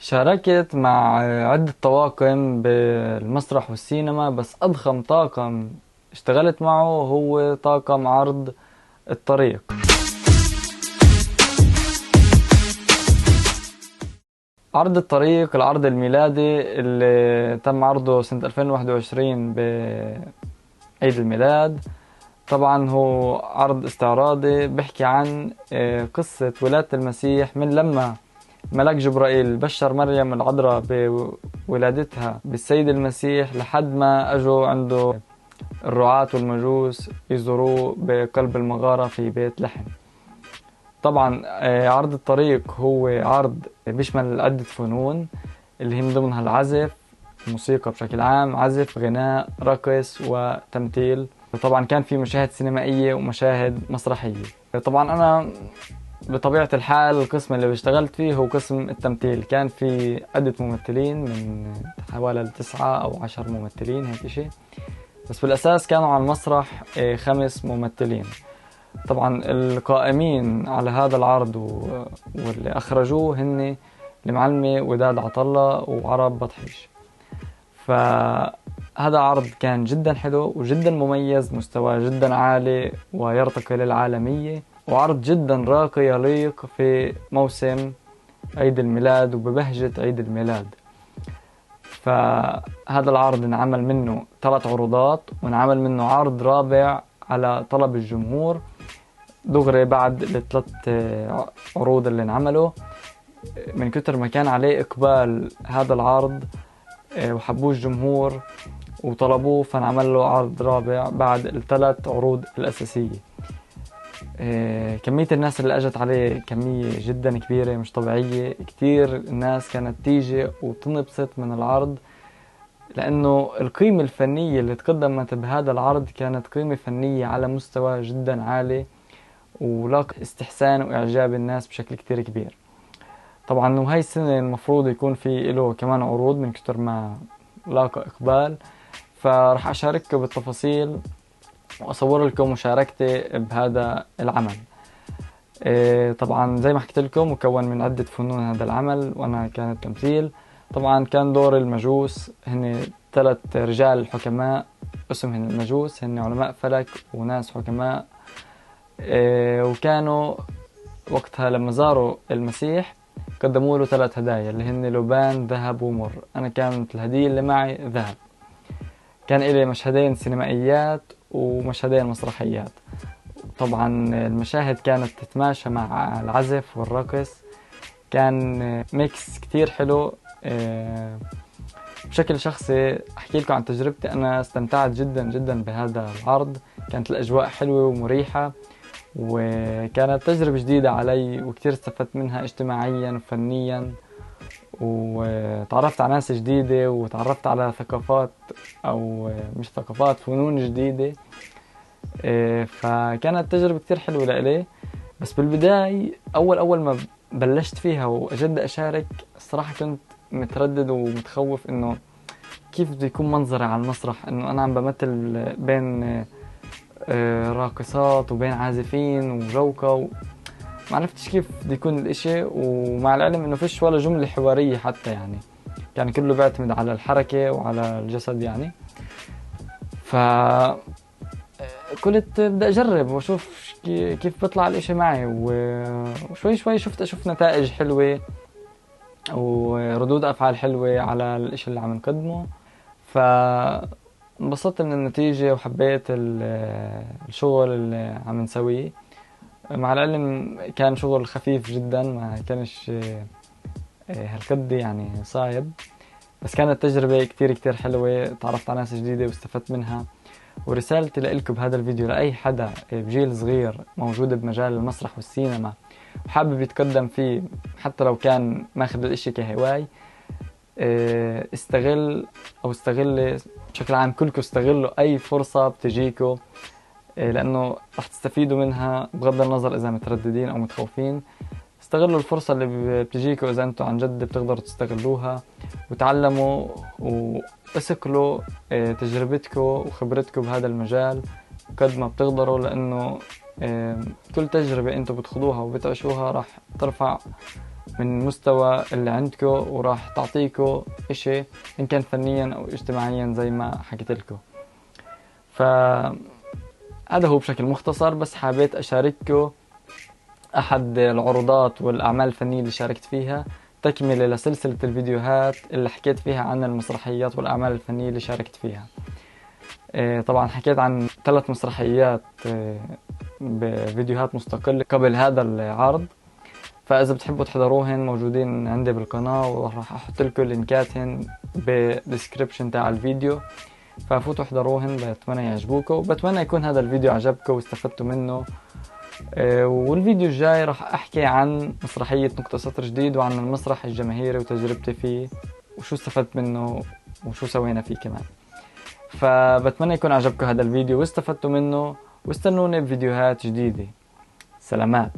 شاركت مع عدة طواقم بالمسرح والسينما، بس أضخم طاقم اشتغلت معه هو طاقم عرض الطريق. عرض الطريق العرض الميلادي اللي تم عرضه سنة 2021 بعيد الميلاد. طبعا هو عرض استعراضي بيحكي عن قصة ولادة المسيح من لما ملاك جبرائيل بشر مريم العذراء بولادتها بالسيد المسيح لحد ما اجوا عنده الرعاة والمجوس يزوروه بقلب المغارة في بيت لحم. طبعا عرض الطريق هو عرض بيشمل عدة فنون اللي هي من ضمنها العزف، الموسيقى بشكل عام، عزف، غناء، رقص وتمثيل. طبعا كان في مشاهد سينمائية ومشاهد مسرحية. طبعا أنا بطبيعة الحال القسم اللي اشتغلت فيه هو قسم التمثيل. كان في عدة ممثلين من حوالي 9 أو 10 ممثلين هيك شيء، بس بالأساس كانوا على المسرح 5 ممثلين. طبعا القائمين على هذا العرض واللي أخرجوه هن المعلمة وداد عطلة وعرب بطحيش. فهذا عرض كان جدا حلو وجدا مميز، مستوى جدا عالي ويرتقي للعالمية، وعرض جدا راقي يليق في موسم عيد الميلاد وببهجة عيد الميلاد. فهذا العرض انعمل منه 3 عروضات، وانعمل منه عرض رابع على طلب الجمهور دغري بعد ال3 عروض اللي انعملوا. من كتر ما كان عليه إقبال هذا العرض وحبوه الجمهور وطلبوه، فانعمل له عرض رابع بعد ال3 عروض الأساسية. كمية الناس اللي اجت عليه كمية جدا كبيرة مش طبيعية. كتير الناس كانت تيجي وتنبسط من العرض، لأنه القيمة الفنية اللي تقدمت بهذا العرض كانت قيمة فنية على مستوى جدا عالي، ولاقى استحسان وإعجاب الناس بشكل كتير كبير. طبعا وهي السنة المفروض يكون في له كمان عروض من كتر ما لاقى إقبال، فرح أشارككم بالتفاصيل وأصور لكم مشاركتي بهذا العمل. طبعا زي ما حكيت لكم مكون من عدة فنون هذا العمل، وأنا كان التمثيل. طبعا كان دور المجوس هن 3 رجال حكماء اسمهم المجوس، هن علماء فلك وناس حكماء. وكانوا وقتها لما زاروا المسيح قدموا له 3 هدايا اللي هن لبان، ذهب ومر. أنا كانت الهدية اللي معي ذهب. كان إلي مشهدين سينمائيات ومشهدين مسرحيات. طبعا المشاهد كانت تتماشى مع العزف والرقص، كان ميكس كتير حلو. بشكل شخصي أحكي لكم عن تجربتي، أنا استمتعت جدا جدا بهذا العرض. كانت الأجواء حلوة ومريحة، وكانت تجربة جديدة علي وكتير استفدت منها اجتماعيا وفنيا، وتعرفت على ناس جديدة وتعرفت على ثقافات أو مش ثقافات، فنون جديدة. فكانت تجربة كتير حلوة لإلي. بس بالبداية أول ما بلشت فيها وأجد أشارك، الصراحة كنت متردد ومتخوف إنه كيف بده يكون منظري على المسرح، إنه أنا عم بمثل بين راقصات وبين عازفين وجوكة ما عرفتش كيف بده يكون الاشي. ومع العلم إنه فيش ولا جملة حوارية حتى، يعني كان كله بيعتمد على الحركة وعلى الجسد يعني. ف قلت بدي أجرب وأشوف كيف بيطلع الإشي معي، وشوي شوي أشوف نتائج حلوة وردود أفعال حلوة على الإشي اللي عم نقدمه. فانبسطت من النتيجة وحبيت الشغل اللي عم نسويه. مع العلم كان شغل خفيف جدا، ما كانش هالقد يعني صعب، بس كانت تجربة كتير كتير حلوة. تعرفت على ناس جديدة واستفدت منها. ورسالتي لكم بهذا الفيديو لأي حدا بجيل صغير موجود بمجال المسرح والسينما وحابب يتقدم فيه، حتى لو كان ماخذ الاشي كهواي، استغل أو استغل بشكل عام، كلكم استغلوا أي فرصة بتجيكم، لأنه رح تستفيدوا منها بغض النظر إذا مترددين أو متخوفين. استغلوا الفرصة اللي بتجيكوا إذا أنتوا عن جد بتقدروا تستغلوها، وتعلموا واسكلوا تجربتكم وخبرتكم بهذا المجال قد ما بتقدروا، لأنه كل تجربة أنتوا بتخوضوها وبتعيشوها راح ترفع من المستوى اللي عندكم، وراح تعطيكم اشي ان كان فنيا او اجتماعيا زي ما حكيت لكم. فهذا هو بشكل مختصر، بس حبيت اشارككم احد العروضات والاعمال الفنية اللي شاركت فيها، تكملة لسلسلة الفيديوهات اللي حكيت فيها عن المسرحيات والاعمال الفنية اللي شاركت فيها. طبعا حكيت عن 3 مسرحيات بفيديوهات مستقلة قبل هذا العرض، فإذا بتحبوا تحضروهن موجودين عندي بالقناة، وراح أحط لكم لينكاتهن بالديسكريبشن تاع الفيديو، ففوتوا احضروهن. بتمنى يعجبوكم، وبتمنى يكون هذا الفيديو عجبكم واستفدتوا منه. والفيديو الجاي راح أحكي عن مسرحية نقطة سطر جديد، وعن المسرح الجماهيري وتجربتي فيه وشو استفدت منه وشو سوينا فيه كمان. فبتمنى يكون عجبكم هذا الفيديو واستفدتوا منه، واستنوني بفيديوهات جديدة. سلامات.